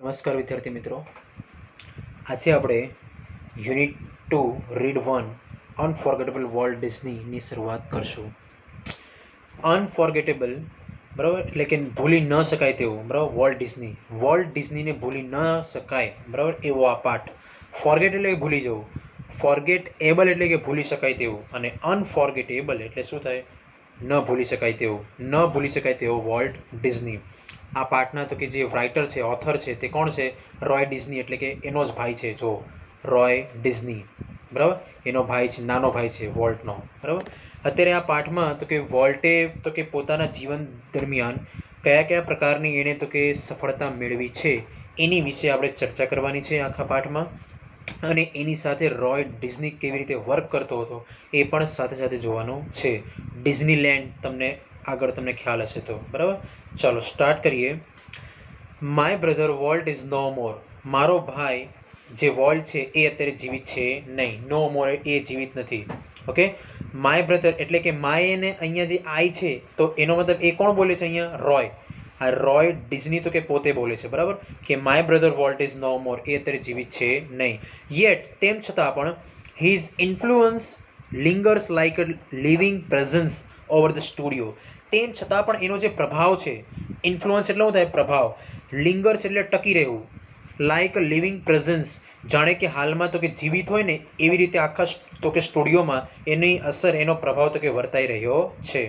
નમસ્કાર વિદ્યાર્થી મિત્રો, આજે આપણે યુનિટ 2 રીડ 1 અનફોર્ગેટેબલ વોલ્ટ ડિઝનીની શરૂઆત કરશું. અનફોર્ગેટેબલ બરાબર એટલે કે ભૂલી ન શકાય તેવું બરાબર. વોલ્ટ ડિઝનીને ભૂલી ન શકાય બરાબર એવો આ પાઠ. ફોર્ગેટ એટલે કે ભૂલી જવું, ફોર્ગેટેબલ એટલે કે ભૂલી શકાય તેવું, અને અનફોર્ગેટેબલ એટલે શું થાય? ન ભૂલી શકાય તેવું, ન ભૂલી શકાય તેવો વોલ્ટ ડિઝની. આ પાઠના તો કે જે રાઇટર છે, ઓથર છે, તે કોણ છે? રોય ડિઝની, એટલે કે એનો જ ભાઈ છે. જો રોય ડિઝની બરાબર, એનો ભાઈ છે, નાનો ભાઈ છે વોલ્ટનો બરાબર. અત્યારે આ પાઠમાં તો કે વોલ્ટે તો કે પોતાના જીવન દરમિયાન કયા કયા પ્રકારની એણે તો કે સફળતા મેળવી છે એની વિશે આપણે ચર્ચા કરવાની છે આખા પાઠમાં. અને એની સાથે રોય ડિઝની કેવી રીતે વર્ક કરતો હતો એ પણ સાથે સાથે જોવાનું છે. ડિઝનીલેન્ડ તમને આગળ તમને ખ્યાલ હશે તો બરાબર. ચાલો સ્ટાર્ટ કરીએ. My brother Walt is no more. મારો ભાઈ જે વોલ્ટ છે એ અત્યારે જીવિત છે નહીં. નો મોર એ જીવિત નથી. ઓકે, માય બ્રધર એટલે કે માય એને અહીંયા જે આઈ છે તો એનો મતલબ એ કોણ બોલે છે અહીંયા? રોય. આ રોય ડિઝની તો કે પોતે બોલે છે બરાબર, કે my brother Walt is no more, એ અત્યારે જીવિત છે નહીં. યેટ તેમ છતાં પણ his influence lingers like a living presence over the studio. તેમ છતાં પણ એનો જે પ્રભાવ છે, ઇન્ફ્લુઅન્સ એટલે શું થાય? પ્રભાવ. લિંગર્સ એટલે ટકી રહેવું, લાઇક અ લિવિંગ પ્રેઝન્સ જાણે કે હાલમાં તો કે જીવિત હોય ને એવી રીતે આખા તો કે સ્ટુડિયોમાં એની અસર, એનો પ્રભાવ તો કે વર્તાઈ રહ્યો છે.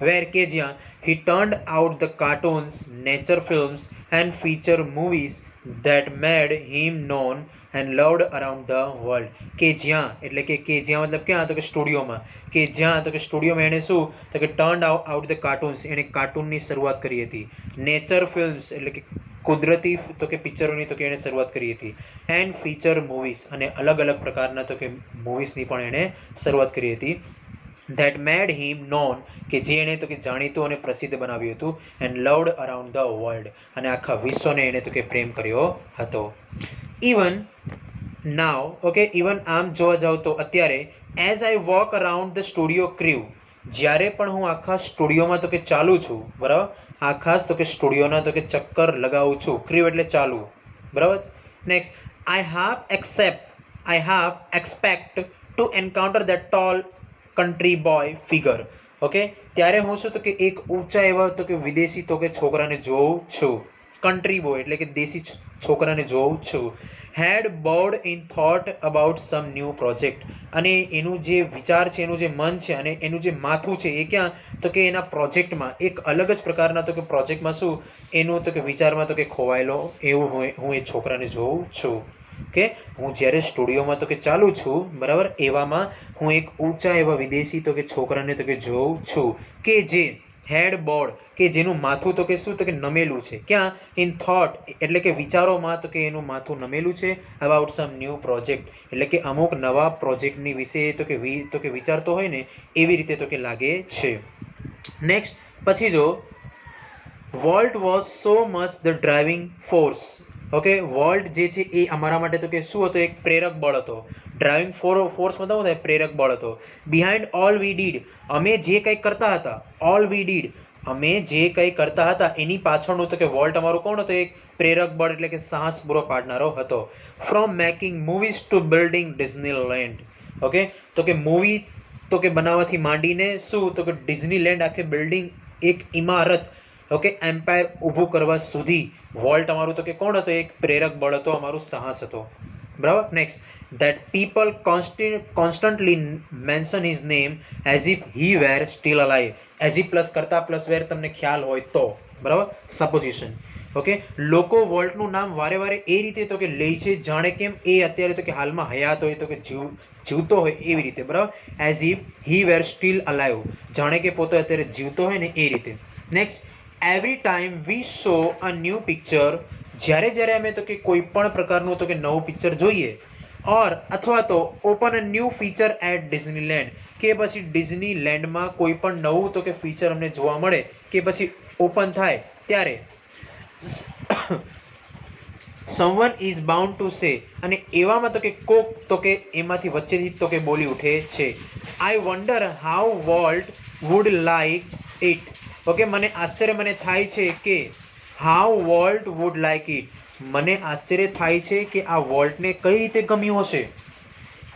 વેર કે જ્યાં he turned out the cartoons, nature films and feature movies that made him known and loved around the world. કે જ્યાં એટલે કે જ્યાં મતલબ ક્યાં? તો કે સ્ટુડિયોમાં. કે જ્યાં તો કે સ્ટુડિયોમાં એણે શું તો કે turned out the cartoons, એણે કાર્ટૂનની શરૂઆત કરી હતી. નેચર ફિલ્મ્સ એટલે કે કુદરતી તો કે પિક્ચરોની તો કે એણે શરૂઆત કરી હતી. એન્ડ ફીચર મૂવીઝ, અને અલગ અલગ પ્રકારના તો કે મૂવીઝની પણ એણે શરૂઆત કરી હતી. ધેટ મેડ હિમ નોન, કે જે એણે તો કે જાણીતું અને પ્રસિદ્ધ બનાવ્યું હતું. And loved around the world, અને આખા વિશ્વને એણે તો કે પ્રેમ કર્યો હતો. ઇવન નાવ, ઓકે, ઇવન આમ જોવા જાવ તો અત્યારે, as I walk around the studio crew, જ્યારે પણ હું આખા સ્ટુડિયોમાં તો કે ચાલું છું બરાબર, આખા તો કે સ્ટુડિયોના તો કે ચક્કર લગાવું છું. ક્રીવ એટલે ચાલવું બરાબર. Next, I have expect to encounter that tall country boy figure. Okay, ત્યારે હું શું તો કે એક ઊંચા એવા તો કે વિદેશી તો કે છોકરાને જોઉં છું. કન્ટ્રી બોય એટલે કે દેશી છોકરાને જોઉં છું. Head board in thought about some new project, અને એનું જે વિચાર છે, એનું જે મન છે, અને એનું જે માથું છે એ ક્યાં? તો કે એના પ્રોજેક્ટમાં, એક અલગ જ પ્રકારના તો કે પ્રોજેક્ટમાં શું એનું તો કે વિચારમાં તો કે ખોવાયેલો એવું હું એ છોકરાને જોઉં છું. કે હું જ્યારે સ્ટુડિયોમાં તો કે ચાલુ છું બરાબર, એવામાં હું એક ઊંચા એવા વિદેશી તો કે છોકરાને તો કે જોઉં છું, કે જે હેડ બોર્ડ, કે જેનું માથું તો કે શું તો કે નમેલું છે. ક્યાં? ઇન થોટ એટલે કે વિચારોમાં તો કે એનું માથું નમેલું છે. અબાઉટ સમ ન્યૂ પ્રોજેક્ટ એટલે કે અમુક નવા પ્રોજેક્ટની વિશે તો કે વિચારતો હોય ને એવી રીતે તો કે લાગે છે. નેક્સ્ટ પછી જો, Walt was so much the driving force. Okay, volt જે છે એ અમારા માટે તો કે શું હતો? એક પ્રેરક બળ હતો. ડ્રાઇવિંગ ફોર્સ માં શું થાય? પ્રેરક બળ હતો. બિહાઇન્ડ ઓલ વી ડીડ, અમે જે કંઈ કરતા હતા, ઓલ વી ડીડ અમે જે કંઈ કરતા હતા એની પાછળનું તો કે વોલ્ટ અમારું કોણ હતો? એક પ્રેરક બળ એટલે કે સાહસ પૂરો પાડનારો હતો. From making movies to building Disneyland. Okay, તો કે મૂવી તો કે બનાવવાથી માંડીને શું તો કે ડિઝનીલેન્ડ આખી બિલ્ડિંગ, એક ઇમારત, ઓકે, એમ્પાયર ઊભું કરવા સુધી વોલ્ટ અમારું તો કે કોણ હતો? એક પ્રેરક બળ હતો, અમારું સાહસ હતો બરાબર. Next, that people constantly mention his name as if he were still alive. as if plus કરતા પ્લસ વેર તમને ખ્યાલ હોય તો બરાબર, સપોઝિશન. ઓકે, લોકો વોલ્ટનું નામ વારે વારે એ રીતે તો કે લે છે જાણે કેમ એ અત્યારે તો કે હાલમાં હયાત હોય તો કે જીવતો હોય એવી રીતે બરાબર. as if he were still alive, જાણે કે પોતે અત્યારે જીવતો હોય ને એ રીતે. Next, every time V saw a new picture, જ્યારે અમે તો કે કોઈ પણ પ્રકારનું તો કે નવું પિક્ચર જોઈએ, ઓર અથવા તો open a new feature at Disneyland, કે પછી ડિઝનીલેન્ડમાં કોઈ પણ નવું તો કે ફીચર અમને જોવા મળે કે પછી ઓપન થાય ત્યારે someone is bound to say, અને એવામાં તો કે કોક તો કે એમાંથી વચ્ચેથી તો કે બોલી ઉઠે છે. I wonder how Walt would like it. Okay, મને આશ્ચર્ય મને થાય છે કે how Walt would like it, મને આશ્ચર્ય થાય છે કે આ વોલ્ટને કઈ રીતે ગમ્યું હશે.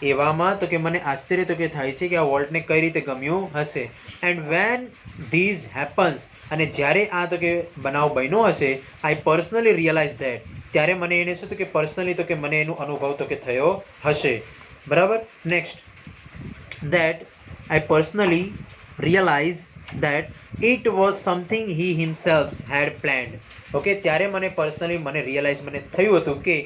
એવામાં તો કે મને આશ્ચર્ય તો કે થાય છે કે આ વોલ્ટને કઈ રીતે ગમ્યું હશે. એન્ડ વેન ધીઝ હેપન્સ, અને જ્યારે આ તો કે બનાવ બન્યો હશે, આઈ પર્સનલી રિયલાઇઝ ધેટ, ત્યારે મને એને શું તો કે પર્સનલી તો કે મને એનો અનુભવ તો કે થયો હશે. બરાબર. Next, that I personally realized that it was something he himself had planned. Okay, ત્યારે મને પર્સનલી મને રિયલાઇઝ મને થયું હતું કે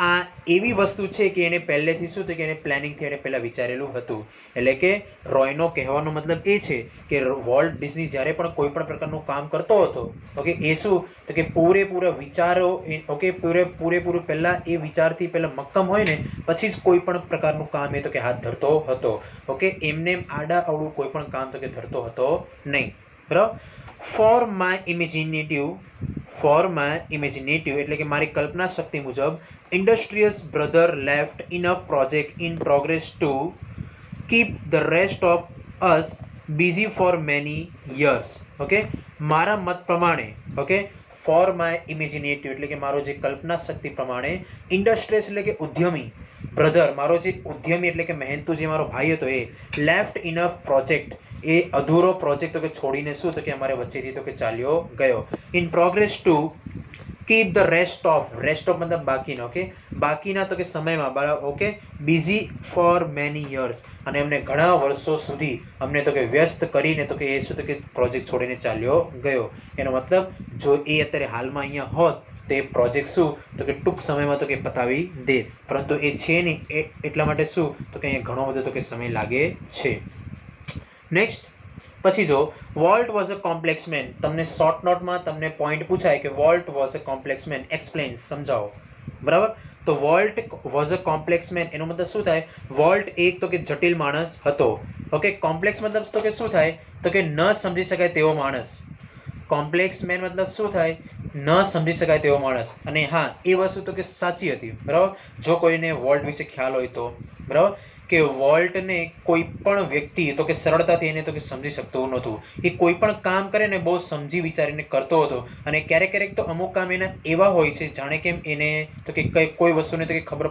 આ એવી વસ્તુ છે કે એને પહેલેથી શું હતું કે એને પ્લાનિંગથી એને પહેલાં વિચારેલું હતું. એટલે કે રોયનો કહેવાનો મતલબ એ છે કે વોલ્ટ ડિઝની જ્યારે પણ કોઈ પણ પ્રકારનું કામ કરતો હતો, ઓકે, એ શું તો કે પૂરેપૂરા વિચારો, ઓકે, પૂરેપૂરું પહેલાં એ વિચારથી પહેલાં મક્કમ હોય ને પછી જ કોઈ પણ પ્રકારનું કામ એ તો કે હાથ ધરતો હતો. ઓકે, એમને આડા અવળું કોઈ પણ કામ તો કે ધરતો હતો નહીં. બરાબર. ફોર માય ઇમેજિનેટિવ એટલે કે મારી કલ્પના શક્તિ મુજબ industrious brother left enough project in progress to keep the rest of us busy for many years. Okay, મારા મત પ્રમાણે, ઓકે, ફોર માય ઇમેજિનેટિવ એટલે કે મારો જે કલ્પના શક્તિ પ્રમાણે, ઇન્ડસ્ટ્રીયસ એટલે કે ઉદ્યમી, બ્રધર મારો જે ઉદ્યમી એટલે કે મહેનતુ જે મારો ભાઈ હતો, એ લેફ્ટ ઇનફ પ્રોજેક્ટ, એ અધૂરો પ્રોજેક્ટ તો કે છોડીને શું તો કે અમારે વચ્ચેથી તો કે ચાલ્યો ગયો. In progress to keep the rest of મતલબ બાકીના, ઓકે, બાકીના તો કે સમયમાં, બરાબર, okay, busy for many years, અને એમને ઘણા વર્ષો સુધી અમને તો કે વ્યસ્ત કરીને તો કે એ શું તો કે પ્રોજેક્ટ છોડીને ચાલ્યો ગયો. એનો મતલબ જો એ અત્યારે હાલમાં અહીંયા હોત તો એ પ્રોજેક્ટ શું તો કે ટૂંક સમયમાં તો કે પતાવી દે, પરંતુ એ છે નહીં, એટલા માટે શું તો કે અહીંયા ઘણો બધો તો કે સમય લાગે છે. નેક્સ્ટ, પછી જો Walt was a complex man, તમને શોર્ટ નોટમાં તમને પોઈન્ટ પૂછાય કે Walt was a complex man, explain, સમજાવો. બરાબર. તો Walt was a complex man એનો મતલબ શું થાય, વોલ્ટ એક તો કે જટિલ માણસ હતો. ઓકે, કોમ્પ્લેક્સ મતલબ તો કે શું થાય તો કે ન સમજી શકાય તેવો માણસ. કોમ્પ્લેક્સ મેન મતલબ શું થાય, ન સમજી શકાય તેવો માણસ. અને હા, એ વસ્તુ તો કે સાચી હતી. બરાબર. જો કોઈને વોલ્ટ વિશે ખ્યાલ હોય તો, બરાબર, કે વોલ્ટને કોઈ પણ વ્યક્તિ તો કે સરળતાથી એને તો કે સમજી શકતું નહોતું. એ કોઈ પણ કામ કરે ને બહુ સમજી વિચારીને કરતો હતો. અને ક્યારેક તો અમુક કામ એના એવા હોય છે જાણે કેમ એને તો કે કોઈ વસ્તુને તો કે ખબર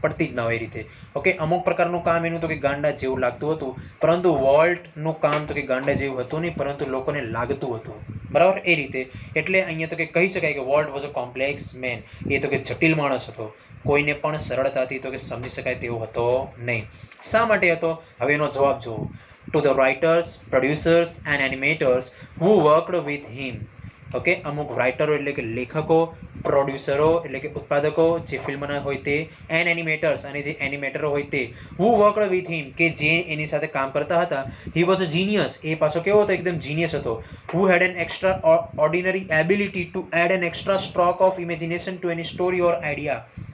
પડતી જ ના હોય એ રીતે. ઓકે, અમુક પ્રકારનું કામ એનું તો કે ગાંડા જેવું લાગતું હતું, પરંતુ વોલ્ટનું કામ તો કે ગાંડા જેવું હતું નહીં, પરંતુ લોકોને લાગતું હતું. બરાબર, એ રીતે. એટલે અહીંયા તો કે કહી શકાય કે Walt was a complex man, એ તો કે જટિલ માણસ હતો, કોઈને પણ સરળતાથી તો કે સમજી શકાય તેવો હતો નહીં. શા માટે હતો, હવે એનો જવાબ જુઓ. To the writers, producers and animators who worked with him. Okay, અમુક રાઇટરો એટલે કે લેખકો, પ્રોડ્યુસરો એટલે કે ઉત્પાદકો જે ફિલ્મના હોય તે, એન્ડ એનિમેટર્સ અને જે એનિમેટરો હોય તે, હુ વર્કડ વિથ હિમ કે જે એની સાથે કામ કરતા હતા. હી વોઝ અ જીનિયસ, એ પાછો કેવો હતો, એકદમ જીનિયસ હતો. Who had an extra ordinary ability to add an extra stroke of imagination to any story or idea.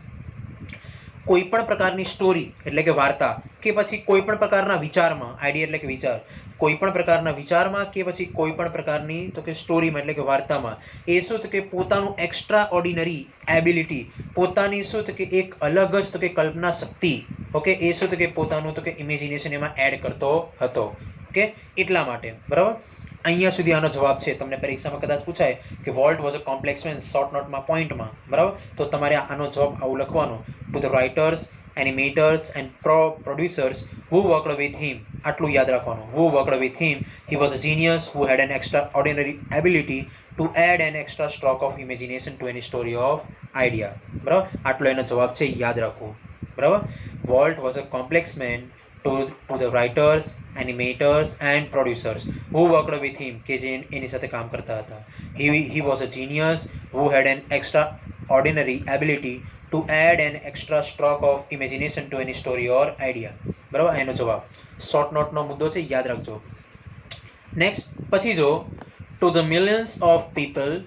કોઈ પણ પ્રકારની સ્ટોરી એટલે કે વાર્તા, કે પછી કોઈ પણ પ્રકારના વિચારમાં, આઈડિયા એટલે કે વિચાર, કોઈ પણ પ્રકારના વિચારમાં કે પછી કોઈ પણ પ્રકારની તો કે સ્ટોરીમાં એટલે કે વાર્તામાં, એ શું તો કે પોતાનું એક્સ્ટ્રા ઓર્ડિનરી એબિલિટી, પોતાની શું તો કે એક અલગ જ તો કે કલ્પના શક્તિ, ઓકે, એ શું તો કે પોતાનું તો કે ઇમેજિનેશન એમાં એડ કરતો હતો. ઓકે, એટલા માટે. બરાબર. અહીંયા સુધી આનો જવાબ છે. તમને પરીક્ષામાં કદાચ પૂછાય કે Walt was a complex man, short નોટમાં પોઈન્ટમાં, બરાબર, તો તમારે આનો જવાબ આવું લખવાનો. To the writers, animators and producers who worked with him, આટલું યાદ રાખવાનું. Who worked with him, he was a genius who had an extra ordinary ability to add an extra stroke of imagination to any story of idea. બરાબર, આટલો એનો જવાબ છે, યાદ રાખવું. બરાબર. Walt was a complex main to the writers, animators and producers who worked with him કે જે એની સાથે કામ કરતા હતા. He was a genius who had an extraordinary ability to add an extra stroke of imagination to any story or idea. બરાબર, એનો જવાબ short નોટનો મુદ્દો છે, યાદ રાખજો. નેક્સ્ટ, પછી જો to the millions of people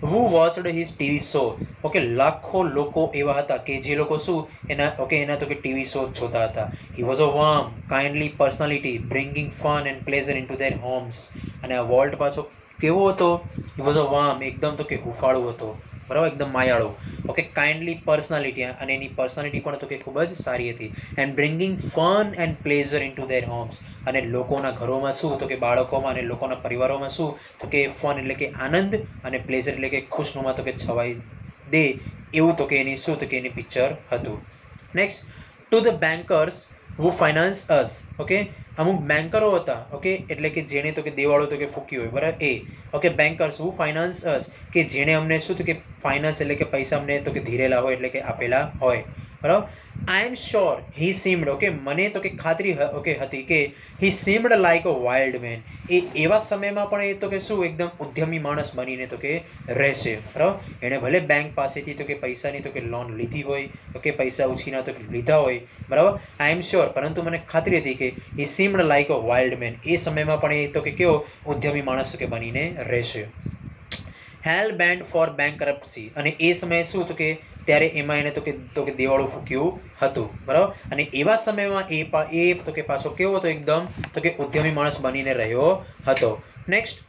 who watched his TV show. Okay, લાખો લોકો એવા હતા કે જે લોકો શું એના તો કે ટીવી શો જોતા હતા. He was a warm, kindly personality bringing fun and pleasure into their homes. અને આ વોલ્ટ પાછો કેવો હતો, He was a warm, એકદમ તો કે હુંફાળું હતો. બરાબર, એકદમ માયાળું. ઓકે, કાઇન્ડલી પર્સનાલિટી, અને એની પર્સનાલિટી પણ તો કે ખૂબ જ સારી હતી. And bringing fun and pleasure in to their homes, અને લોકોના ઘરોમાં શું તો કે બાળકોમાં અને લોકોના પરિવારોમાં શું તો કે ફન એટલે કે આનંદ, અને પ્લેઝર એટલે કે ખુશનુમા તો કે છવાઈ દે એવું તો કે એની શું તો કે એની પિક્ચર હતું. Next, to the bankers who finance us. Okay, અમુક બેન્કરો હતા. ઓકે, એટલે કે જેણે તો કે દેવાળો તો કે ફૂક્યું હોય, બરાબર, એ. ઓકે, બેન્કર્સ હુ ફાઇનાન્સ અસ, કે જેણે અમને શું તો કે ફાઇનાન્સ એટલે કે પૈસા અમને તો કે ધીરેલા હોય એટલે કે આપેલા હોય, બરાબર. I am sure he seemed. Okay, મને તો કે ખાતરી ઓકે હતી કે he seemed like a wild man. એ એવા સમયમાં પણ એ તો કે શું એકદમ ઉદ્યમી માણસ બનીને તો કે રહેશે, બરાબર. એણે ભલે બેંક પાસેથી તો કે પૈસાની તો કે લોન લીધી હોય, ઓકે, પૈસા ઉછીના તો કે લીધા હોય, બરાબર. આઈ એમ શ્યોર, પરંતુ મને ખાતરી હતી કે he seemed like a wild man. એ સમયમાં પણ એ તો કે કેવો ઉદ્યમી માણસ તો કે બનીને રહેશે. હેલ બેન્ડ ફોર બેન્કરપ્સી. અને એ સમયે શું તો કે ત્યારે એમાં એને તો કે દેવાળું ફૂક્યું હતું, બરાબર. અને એવા સમયમાં એ તો કે પાછો કેવો હતો એકદમ તો કે ઉદ્યમી માણસ બનીને રહ્યો હતો. નેક્સ્ટ,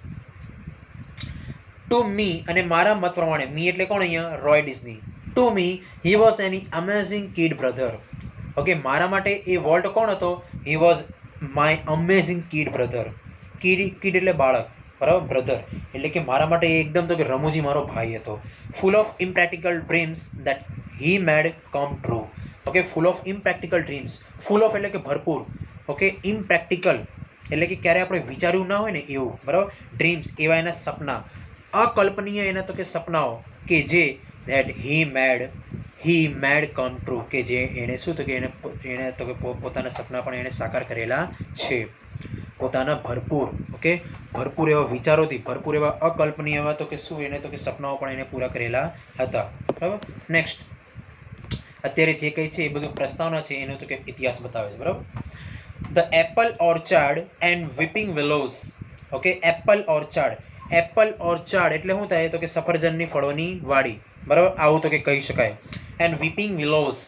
ટુ મી, અને મારા મત પ્રમાણે, મી એટલે કોણ અહીંયા? Roy Disney. To me he was an amazing kid brother. Okay, મારા માટે એ વોલ્ટ કોણ હતો? He was my amazing kid brother. Kid એટલે બાળક, બરાબર, બ્રધર એટલે કે મારા માટે એકદમ તો કે રમૂજી મારો ભાઈ હતો. Full of impractical dreams that he made come true. Okay, full of impractical dreams. Full of એટલે કે ભરપૂર. ઓકે, ઇમ્પ્રેક્ટિકલ એટલે કે ક્યારે આપણે વિચાર્યું ના હોય ને એવું, બરાબર. ડ્રીમ્સ એવા એના સપના, અકલ્પનીય એના તો કે સપનાઓ કે જે that he made come true, કે જે એણે શું તો કે એણે તો કે પોતાના સપના પણ એણે સાકાર કરેલા છે. પોતાના ભરપૂર, ઓકે, ભરપૂર એવા વિચારોથી, ભરપૂર એવા અકલ્પનીય એવા તો કે શું એને તો કે સપનાઓ પણ એને પૂરા કરેલા હતા, બરાબર. નેક્સ્ટ, અત્યારે જે કંઈ છે એ બધું પ્રસ્તાવના છે એનો તો કે ઇતિહાસ બતાવે છે, બરાબર. The apple orchard and weeping willows. Okay, apple orchard. Apple orchard એટલે શું થાય? તો કે સફરજનની ફળોની વાડી, બરાબર, આવું તો કે કહી શકાય. And weeping willows.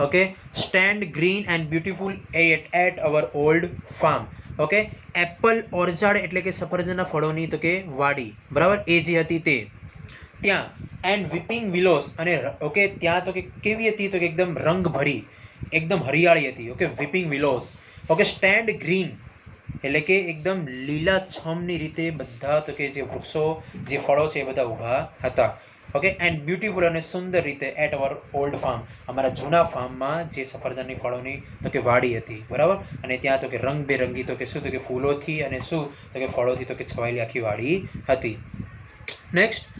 Okay, stand green and beautiful at our old farm. Okay, apple orchard એટલે કે સફરજનના ફળોની તો કે વાડી, બરાબર, એ જે હતી તે ત્યાં. એન્ડ વિપિંગ વિલોસ, અને ઓકે ત્યાં તો કે કેવી હતી? તો કે એકદમ રંગભરી, એકદમ હરિયાળી હતી. Okay, weeping willows. Okay, stand green એટલે કે એકદમ લીલાછમની રીતે બધા તો કે જે વૃક્ષો, જે ફળો છે એ બધા ઊભા હતા. ઓકે, એન્ડ બ્યુટીફુલ, અને સુંદર રીતે એટ અવર ઓલ્ડ ફાર્મ, અમારા જૂના ફાર્મમાં જે સફરજનની ફળોની તો કે વાડી હતી, બરાબર. અને ત્યાં તો કે રંગબેરંગી તો કે શું તો કે ફૂલોથી અને શું તો કે ફળોથી તો કે છવાયેલી આખી વાડી હતી. નેક્સ્ટ,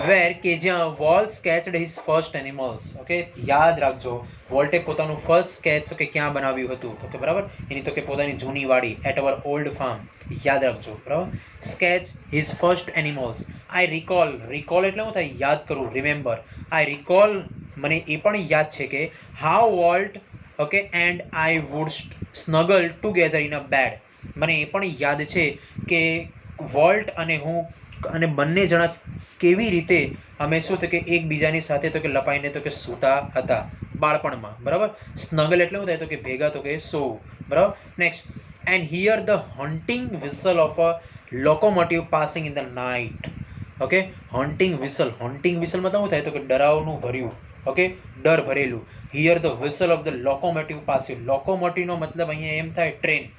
વેર, કે જ્યાં Walt sketched his first animals. Okay, યાદ રાખજો, વોલ્ટે પોતાનું ફર્સ્ટ સ્કેચ તો કે ક્યાં બનાવ્યું હતું? તો કે બરાબર એની તો કે પોતાની જૂની વાડી, એટ અવર ઓલ્ડ ફાર્મ. યાદ રાખજો, બરાબર. Sketch his first animals. I recall. Recall એટલે શું થાય? યાદ કરવું, રિમેમ્બર. આઈ રિકોલ, મને એ પણ યાદ છે કે how Walt, okay, and I would snuggle together in a bed. મને એ પણ યાદ છે કે વોલ્ટ અને હું અને બંને જણા કેવી રીતે અમે શું તો કે એકબીજાની સાથે તો કે લપાઈને તો કે સૂતા હતા બાળપણમાં, બરાબર. સ્નગલ એટલે શું થાય? તો કે ભેગા તો કે સોવું, બરાબર. Next, and hear the hunting whistle of a locomotive passing in the night. Okay, hunting whistle. Hunting વિસલમાં તો શું થાય? તો કે ડરાવનું ભર્યું, ઓકે, ડર ભરેલું. Hear the whistle of the locomotive passing. લોકોમોટિવનો મતલબ અહીંયા એમ થાય ટ્રેન.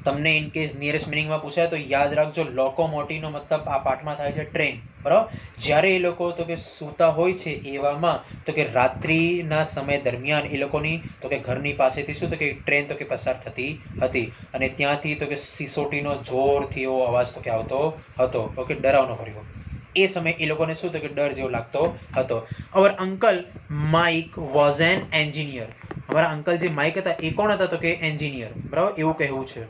તમને ઇન કેસ નિયરેસ્ટ મિનિંગમાં પૂછાય તો યાદ રાખજો, લોકોમોટિવનો મતલબ આ પાઠમાં થાય છે ટ્રેન, બરાબર. જ્યારે એ લોકો તો કે સૂતા હોય છે એવામાં તો કે રાત્રિના સમય દરમિયાન એ લોકોની તો કે ઘરની પાસેથી શું તો કે ટ્રેન તો કે પસાર થતી હતી, અને ત્યાંથી તો કે સિસોટીનો જોરથી એવો અવાજ તો કે આવતો હતો, ઓકે, ડરાવનો ભર્યો. એ સમયે એ લોકોને શું તો કે ડર જેવો લાગતો હતો. Our uncle Mike was an engineer. અમારા અંકલ જે માઇક હતા એ કોણ હતા? તો કે એન્જિનિયર, બરાબર, એવું કહેવું છે.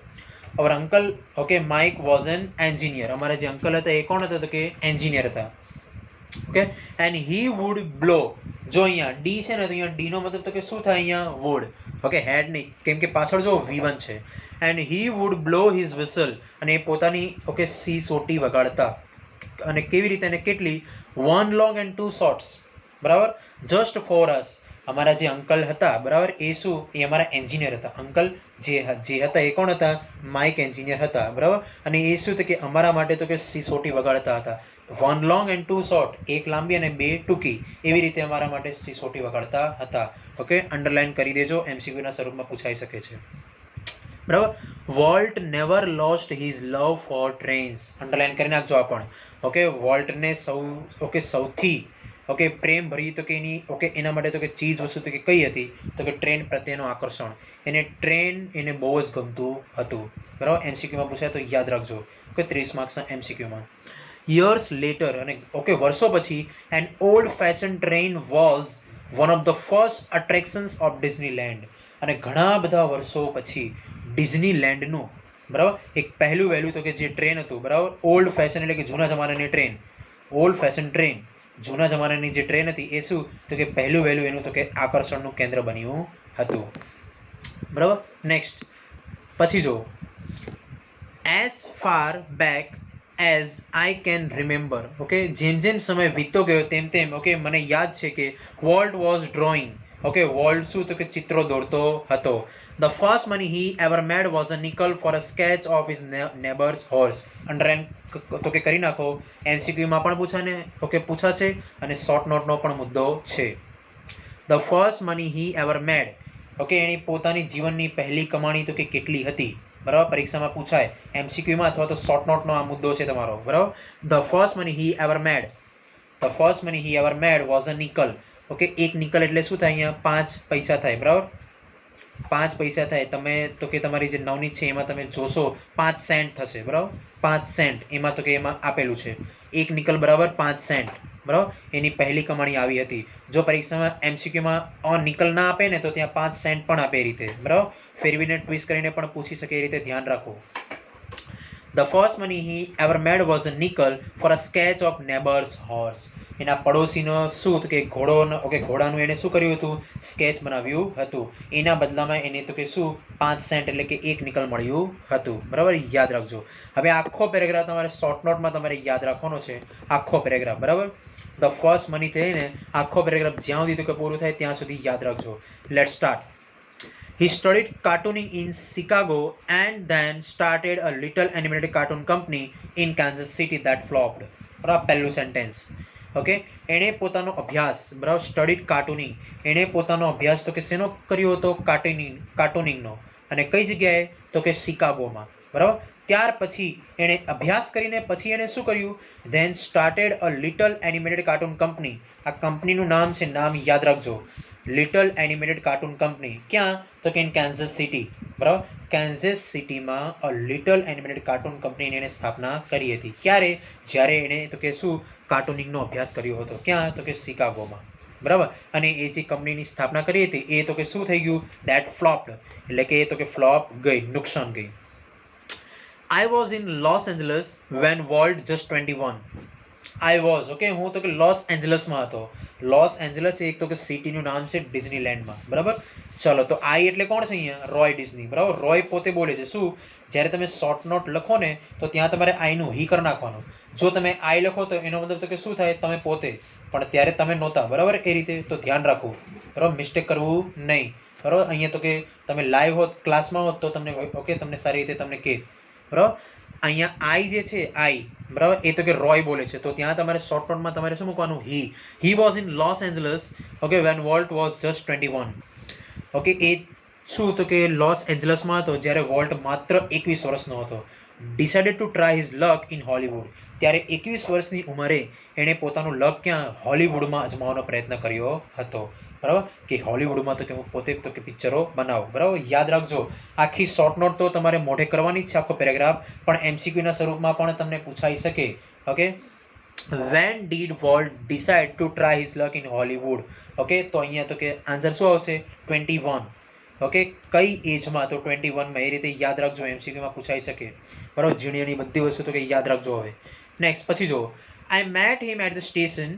Our uncle, okay, Mike was an engineer. અમારા જે અંકલ હતા એ કોણ હતા? તો કે એન્જિનિયર હતા. Okay, and he would blow. જો અહીંયા ડી છે ને તો અહીંયા ડીનો મતલબ તો કે શું થાય? અહીંયા વુડ, ઓકે, હેડ નહીં, કેમ કે પાછળ જો V1 છે. And he would blow his whistle, અને એ પોતાની ઓકે સી સોટી વગાડતા. અને કેવી રીતે? અને કેટલી? 1 લોંગ એન્ડ 2 શોર્ટ્સ, બરાબર, જસ્ટ ફોર અસ. અમારા જે અંકલ હતા, બરાબર, એ શું? એ અમારા એન્જિનિયર હતા. અંકલ જે હતા એ કોણ હતા? માઇક એન્જિનિયર હતા, બરાબર. અને એ શું કે અમારા માટે તો કે સિસોટી વગાડતા હતા. 1 લોંગ એન્ડ 2 શોર્ટ, એક લાંબી અને 2 ટૂંકી, એવી રીતે અમારા માટે સિસોટી વગાડતા હતા. ઓકે, અંડરલાઈન કરી દેજો, MCQના સ્વરૂપમાં પૂછાઈ શકે છે, બરાબર. વોલ્ટ નેવર લોસ્ટ હિઝ લવ ફોર ટ્રેન્સ. અંડરલાઈન કરી નાખજો આ પણ. ઓકે, વોલ્ટને સૌથી ઓકે પ્રેમ ભરી તો કે એની ઓકે એના માટે તો કે ચીજ વસ્તુ તો કે કઈ હતી તો કે ટ્રેન પ્રત્યેનું આકર્ષણ. એને ટ્રેન એને બહુ જ ગમતું હતું. બરાબર, એમસીક્યુમાં પૂછાય તો યાદ રાખજો કે 30 માર્ક્સના એમસીક્યુમાં. યર્સ લેટર અને ઓકે વર્ષો પછી an old fashion train was one of the first attractions of Disneyland. અને ઘણા બધા વર્ષો પછી ડિઝનીલેન્ડનું બરાબર એક પહેલું વહેલું તો કે જે ટ્રેન હતું બરાબર ઓલ્ડ ફેશન એટલે કે જૂના જમાનાની ટ્રેન. ઓલ્ડ ફેશન ટ્રેન જૂના જમાનાની જે ટ્રેન હતી એ શું તો કે પહેલું વહેલું એનું તો કે આકર્ષણનું કેન્દ્ર બન્યું હતું. બરાબર, નેક્સ્ટ પછી જો as far back as I can remember. Okay, જેમ જેમ સમય વીતતો ગયો તેમ તેમ ઓકે મને યાદ છે કે Walt was drawing. Okay, volt શું તો કે ચિત્રો દોરતો હતો. The first money he ever made was a nickel for a sketch of his neighbours horse. Underline તો કે કરી નાખો, એમસીક્યુમાં પણ પૂછાશે અને શોર્ટ નોટનો પણ મુદ્દો છે. The first money he ever made. Okay, એની પોતાની જીવનની પહેલી કમાણી તો કે કેટલી હતી. બરાબર, પરીક્ષામાં પૂછાય એમસીક્યુમાં અથવા તો શોર્ટ નોટનો આ મુદ્દો છે તમારો. બરાબર, the first money he ever made. The first money he ever made was a nickel. Okay, એક નિકલ એટલે શું થાય અહીંયા 5 પૈસા થાય. બરાબર, 5 પૈસા થાય. તમે તો કે તમારી જે નવનીત છે એમાં તમે જોશો 5 સેન્ટ થશે. બરાબર, 5 સેન્ટ એમાં તો કે એમાં આપેલું છે એક નિકલ બરાબર 5 સેન્ટ. બરાબર, એની પહેલી કમાણી આવી હતી. જો પરીક્ષામાં એમસીક્યુમાં નિકલ ના આપે ને તો ત્યાં 5 સેન્ટ પણ આપે એ રીતે. બરાબર, ફેરવીને ટ્વિસ્ટ કરીને પણ પૂછી શકે એ રીતે ધ્યાન રાખો. The first money he ever made was a nickel for a sketch of neighbours horse. એના પડોશીનો શું કે ઘોડાનું એને શું કર્યું હતું સ્કેચ બનાવ્યું હતું. એના બદલામાં એને તો કે શું 5 સેન્ટ એટલે કે એક નિકલ મળ્યું હતું. બરાબર, યાદ રાખજો. હવે આખો પેરેગ્રાફ તમારે શોર્ટ નોટમાં તમારે યાદ રાખવાનો છે. આખો પેરેગ્રાફ બરાબર, ધ ફર્સ્ટ મની થઈને આખો પેરેગ્રાફ જ્યાં સુધી તો કે પૂરું થાય ત્યાં સુધી યાદ રાખજો. Late start. He studied cartooning in Chicago and then started a little animated cartoon company in Kansas City that flopped. બરાબર, પહેલું સેન્ટેન્સ. ઓકે, એણે પોતાનો અભ્યાસ બરાબર સ્ટડીડ કાર્ટૂનિંગ. એણે પોતાનો અભ્યાસ તો કે શેનો કર્યો હતો કાર્ટૂનિંગનો. અને કઈ જગ્યાએ તો કે શિકાગોમાં. બરાબર, ત્યાર પછી એણે અભ્યાસ કરીને પછી એણે શું કર્યું then started a little animated cartoon company. આ કંપનીનું નામ છે, નામ યાદ રાખજો, લિટલ એનિમેટેડ કાર્ટૂન કંપની. ક્યાં તો કે ઇન કેન્ઝસ સિટી. બરાબર, કેન્ઝસ સિટીમાં અ લિટલ એનિમેટેડ કાર્ટૂન કંપનીની એણે સ્થાપના કરી હતી. ક્યારે? જ્યારે એણે તો કે શું કાર્ટૂનિંગનો અભ્યાસ કર્યો હતો. ક્યાં તો કે શિકાગોમાં. બરાબર, અને એ જે કંપનીની સ્થાપના કરી હતી એ તો કે શું થઈ ગયું દેટ ફ્લોપ્ડ. એટલે કે એ તો કે ફ્લોપ ગઈ, નુકસાન ગઈ. I was in Los Angeles when Walt just 21. I was okay હું તો કે લોસ એન્જલસમાં હતો. લોસ એન્જલસ એક તો કે સિટીનું નામ છે ડિઝનીલેન્ડમાં. બરાબર, ચલો તો આઈ એટલે કોણ છે અહીંયા રોય ડિઝની. બરાબર, રોય પોતે બોલે છે શું જ્યારે તમે શોર્ટ નોટ લખો ને તો ત્યાં તમારે આઈનું હી કરી નાખવાનું. જો તમે આઈ લખો તો એનો મતલબ તો કે શું થાય તમે પોતે, પણ ત્યારે તમે નહોતા. બરાબર, એ રીતે તો ધ્યાન રાખવું. બરાબર, મિસ્ટેક કરવું નહીં. બરાબર, અહીંયા તો કે તમે લાઈવ હોત ક્લાસમાં હોત તો તમને ઓકે તમને સારી રીતે તમને કહે. બરાબર, અહીંયા આઈ જે છે આઈ બરાબર એ તો કે રોય બોલે છે તો ત્યાં તમારે શોર્ટ નોટમાં તમારે શું મૂકવાનું he was in Los Angeles okay when Walt was just 21. Okay, એ શું તો કે લોસ એન્જલસમાં હતો જ્યારે વોલ્ટ માત્ર 21 વર્ષનો હતો. Decided to try his luck in Hollywood. ત્યારે 21 વર્ષની ઉંમરે એણે પોતાનું લક ક્યાં હોલિવૂડમાં અજમાવવાનો પ્રયત્ન કર્યો હતો. બરાબર, કે હોલિવૂડમાં તો કે હું પોતે તો કે પિક્ચરો બનાવું. બરાબર, યાદ રાખજો આખી શોર્ટ નોટ તો તમારે મોઢે કરવાની જ છે આખો પેરેગ્રાફ, પણ એમસીક્યુના સ્વરૂપમાં પણ તમને પૂછાઈ શકે. Okay, when did Walt decide to try his luck in Hollywood? Okay, તો અહીંયા તો કે આન્સર શું આવશે 21. ઓકે, કઈ એજમાં તો 21માં. એ રીતે યાદ રાખજો, એમસીક્યુમાં પૂછાઈ શકે. બરાબર, ઝીણી બધી વસ્તુ તો કે યાદ રાખજો. હવે નેક્સ્ટ પછી જો I met him at the station.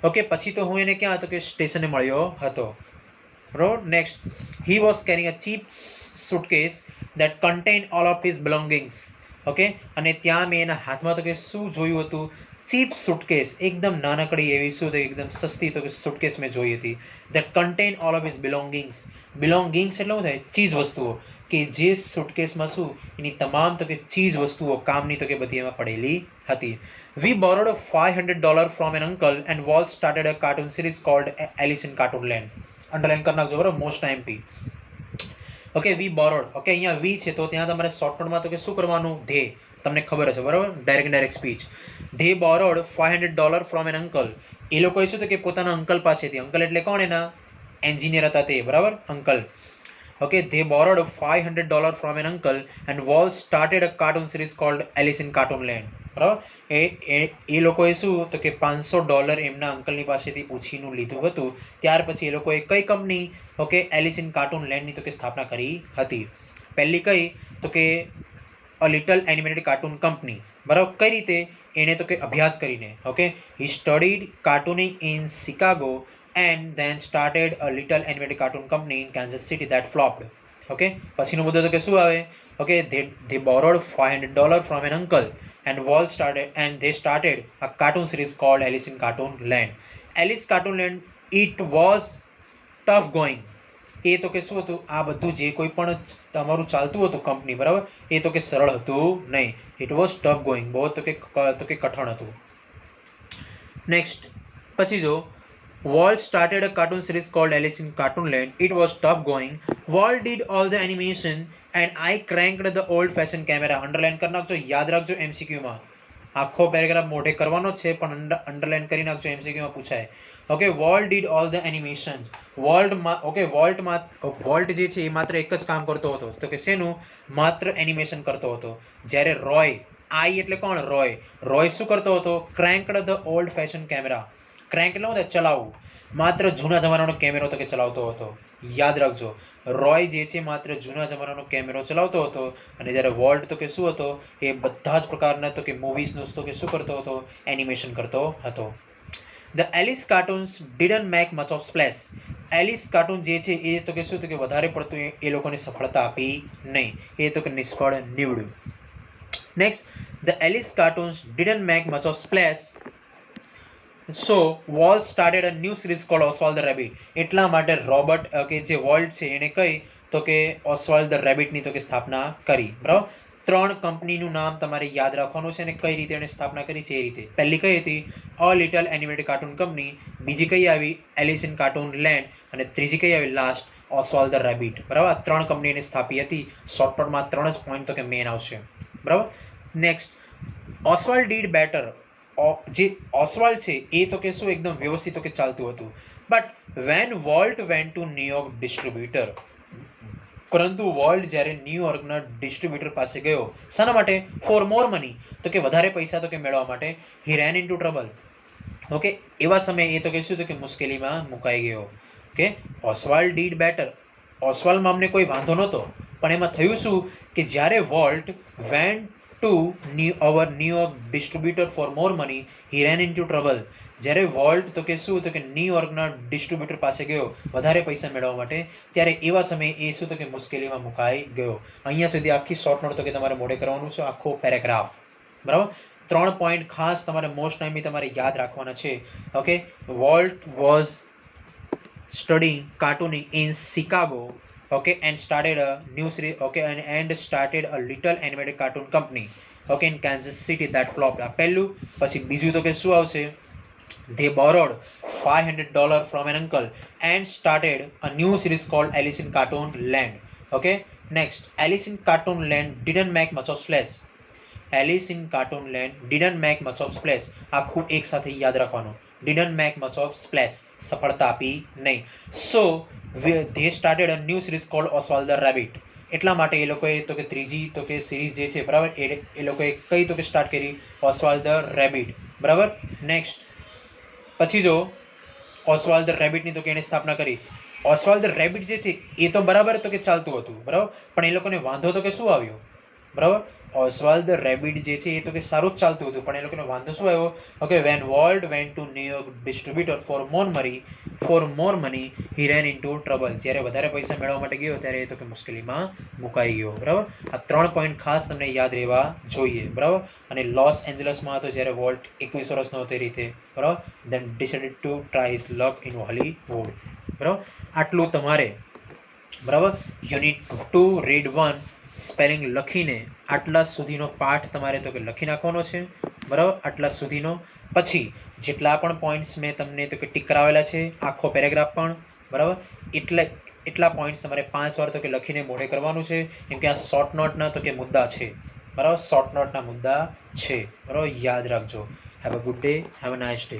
Okay, પછી તો હું એને ક્યાં હતો કે સ્ટેશને મળ્યો હતો. બરાબર, next he was carrying a cheap suitcase that contain all of his belongings. Okay, અને ત્યાં મેં એના હાથમાં તો કે શું જોયું હતું ચીપ સુટકેસ, એકદમ નાનકડી એવી શું તો એકદમ સસ્તી તો કે સુટકેસ મેં જોઈ હતી that contain all of his belongings. Belongings એટલે શું થાય ચીજ વસ્તુઓ, કે જે સુટકેસમાં શું એની તમામ તો કે ચીજ વસ્તુઓ કામની તો કે બધી એમાં પડેલી હતી. We borrowed $500 from an uncle and Walt started a cartoon series called Alice in Cartoonland. Underline કરી નાખજો બરાબર, મોસ્ટ આઈએમપી. ઓકે, વી બોરોડ. ઓકે, અહીંયા વી છે તો ત્યાં તમારે શોર્ટ નોટમાં તો કે શું કરવાનું ધે તમને ખબર હશે. બરાબર, direct speech. They borrowed $500 from an uncle. એ લોકોએ શું તો કે પોતાના અંકલ પાસેથી, અંકલ એટલે કોણ એના એન્જિનિયર હતા તે, બરાબર, uncle. Okay, they borrowed $500 from an uncle and Walt started a cartoon series called Alice in Cartoon Land. બરાબર, એ લોકોએ શું તો કે $500 એમના અંકલની પાસેથી ઉછીનું લીધું હતું. ત્યાર પછી એ લોકોએ કઈ company, okay, Alice in cartoon લેન્ડની તો કે સ્થાપના કરી હતી. પહેલી કઈ તો કે a little animated cartoon company. બરાબર, કઈ રીતે? એને તો કે અભ્યાસ કરીને. Okay, he studied cartooning in Chicago and then started a little animated cartoon company in Kansas City that flopped. Okay, પછીનો મુદ્દો તો કે શું આવે? Okay, they borrowed $500 from an uncle and they started a cartoon series called Alice in Cartoon Land. Alice Cartoon Land, it was tough going. એ તો કે શું હતું? આ બધું જે કોઈ પણ તમારું ચાલતું હતું કંપની, બરાબર, એ તો કે સરળ હતું નહીં. ઇટ વોઝ ટફ ગોઈંગ, બહુ તો કે કઠણ હતું. નેક્સ્ટ પછી જો Walt started a cartoon series called Alice in Cartoon Land. It was tough going. Walt did all the animation and I cranked the old-fashioned camera. Underline કરી નાખજો, યાદ રાખજો MCQ માં. આખો પેરેગ્રાફ મોઢે કરવાનો છે પણ અંડરલાઇન કરી નાખજો, MCQ માં પૂછાય. Okay, Walt did all the animation. Volt જે છે એ માત્ર એક જ કામ કરતો હતો, તો કે શેનું? માત્ર એનિમેશન કરતો હતો. જ્યારે રોય, આઈ એટલે કોણ? રોય શું કરતો હતો? Cranked the old fashion camera. Crank એટલે શું? ચલાવવું. માત્ર જૂના જમાનાનો કેમેરો તો કે ચલાવતો હતો. યાદ રાખજો, રોય જે છે માત્ર જૂના જમાનાનો કેમેરો ચલાવતો હતો, અને જ્યારે વોલ્ટ તો કે શું હતો? એ બધા જ પ્રકારના તો કે મૂવીઝનું તો કે શું કરતો હતો? એનિમેશન કરતો હતો. The Alice cartoons didn't make much of splash. Alice cartoon જે છે એ તો કે શું તો કે વધારે પડતું એ લોકોને સફળતા આપી નહીં, એ તો કે નિષ્ફળ નીવડ્યું. Next, the Alice cartoons didn't make much of splash. So Walt started a new series called Oswald the rabbit. એટલા માટે રોબર્ટ કે જે વોલ્ટ છે એને કઈ તો કે ઓસ્વાલ્ડ ધ રેબિટની તો કે સ્થાપના કરી. બરાબર, 3 કંપનીનું નામ તમારે યાદ રાખવાનું છે અને કઈ રીતે એને સ્થાપના કરી છે એ રીતે. પહેલી કઈ હતી? A little animated cartoon company. બીજી કઈ આવી? Alice in cartoon land. અને ત્રીજી કઈ આવી લાસ્ટ? ઓસ્વાલ્ડ the rabbit. બરાબર, 3 કંપની એને સ્થાપી હતી. શોર્ટકટમાં 3 જ પોઈન્ટ તો કે મેન આવશે. બરાબર. Next, Oswald did better. જે ઓસ્વાલ્ડ છે એ તો કે શું એકદમ વ્યવસ્થિત તો કે ચાલતું હતું. But when Walt went to New York distributor. પરંતુ વોલ્ટ જ્યારે ન્યુયોર્કના ડિસ્ટ્રીબ્યુટર પાસે ગયો, શાના માટે? ફોર મોર મની, તો કે વધારે પૈસા તો કે મેળવવા માટે. હી ran in to trouble. Okay, એવા સમયે એ તો કે શું તો કે મુશ્કેલીમાં મુકાઈ ગયો. Okay, Oswald did better. ઓસ્વાલ્ડમાં અમને કોઈ વાંધો નહોતો, પણ એમાં થયું શું કે જ્યારે Walt went to New York distributor for more money, he ran in to trouble. જ્યારે વોલ્ટ તો કે શું તો કે ન્યુયોર્કના ડિસ્ટ્રીબ્યુટર પાસે ગયો વધારે પૈસા મેળવવા માટે, ત્યારે એવા સમયે એ શું તો કે મુશ્કેલીમાં મુકાઈ ગયો. અહીંયા સુધી આખી શોર્ટ નોટ તો કે તમારે મોઢે કરવાનું છે, આખો પેરેગ્રાફ. બરાબર, 3 પોઈન્ટ ખાસ તમારે મોસ્ટ ટાઈમની તમારે યાદ રાખવાના છે. Okay, Walt was studying cartooning in Chicago. Okay, and started a new series. Okay, and started a little animated cartoon company. Okay, in Kansas City that flopped. આ પહેલું. પછી બીજું તો કે શું આવશે? They borrowed $500 from an uncle and started a new series called Alice in Cartoon Land. Okay, next, Alice in Cartoon Land didn't make much of splash. Alice in Cartoon Land didn't make much of splash. આખું એક સાથે યાદ રાખવાનું. Didn't make much of splash. સફળતા આપી નહીં. So they started a new series called Oswald the Rabbit. એટલા માટે એ લોકોએ તો કે ત્રીજી તો કે સિરીઝ જે છે, બરાબર, એ લોકોએ કઈ તો કે સ્ટાર્ટ કરી? ઓસ્વાલ્ડ ધ રેબિટ. બરાબર. નેક્સ્ટ, પછી જો ઓસ્વાલ્ડ ધ રેબિટની તો કે એને સ્થાપના કરી. ઓસ્વાલ્ડ ધ રેબિટ જે છે એ તો બરાબર તો કે ચાલતું હતું, બરાબર, પણ એ લોકોને વાંધો તો કે શું આવ્યો? બરાબર, ઓસ્વાલ્ડ ધ રેબિટ જે છે એ તો કે સારું જ ચાલતું હતું, પણ એ લોકોને વાંધો શું આવ્યો? Okay, when Walt went to New York distributor for more money he ran in to trouble. જ્યારે વધારે પૈસા મેળવવા માટે ગયો ત્યારે એ તો કે મુશ્કેલીમાં મુકાઈ ગયો. બરાબર, આ 3 પોઈન્ટ ખાસ તમને યાદ રહેવા જોઈએ. બરાબર, અને લોસ એન્જલસમાં હતો જ્યારે વોલ્ટ 21 વર્ષનો હતો એ રીતે. બરાબર, then decided to try his luck in Hollywood. બરાબર, આટલું તમારે, બરાબર, યુનિટ 2 રીડ 1 સ્પેલિંગ લખીને આટલા સુધીનો પાઠ તમારે તો કે લખી નાખવાનો છે. બરાબર, આટલા સુધીનો. પછી જેટલા પણ પોઈન્ટ્સ મેં તમને તો કે ટીક કરાવેલા છે, આખો પેરેગ્રાફ પણ, બરાબર, એટલા પોઈન્ટ્સ તમારે 5 વાર તો કે લખીને મોઢે કરવાનું છે, કેમ કે આ શોર્ટ નોટના તો કે મુદ્દા છે. બરાબર, શોર્ટ નોટના મુદ્દા છે. બરાબર, યાદ રાખજો. Have a good day, have a nice day.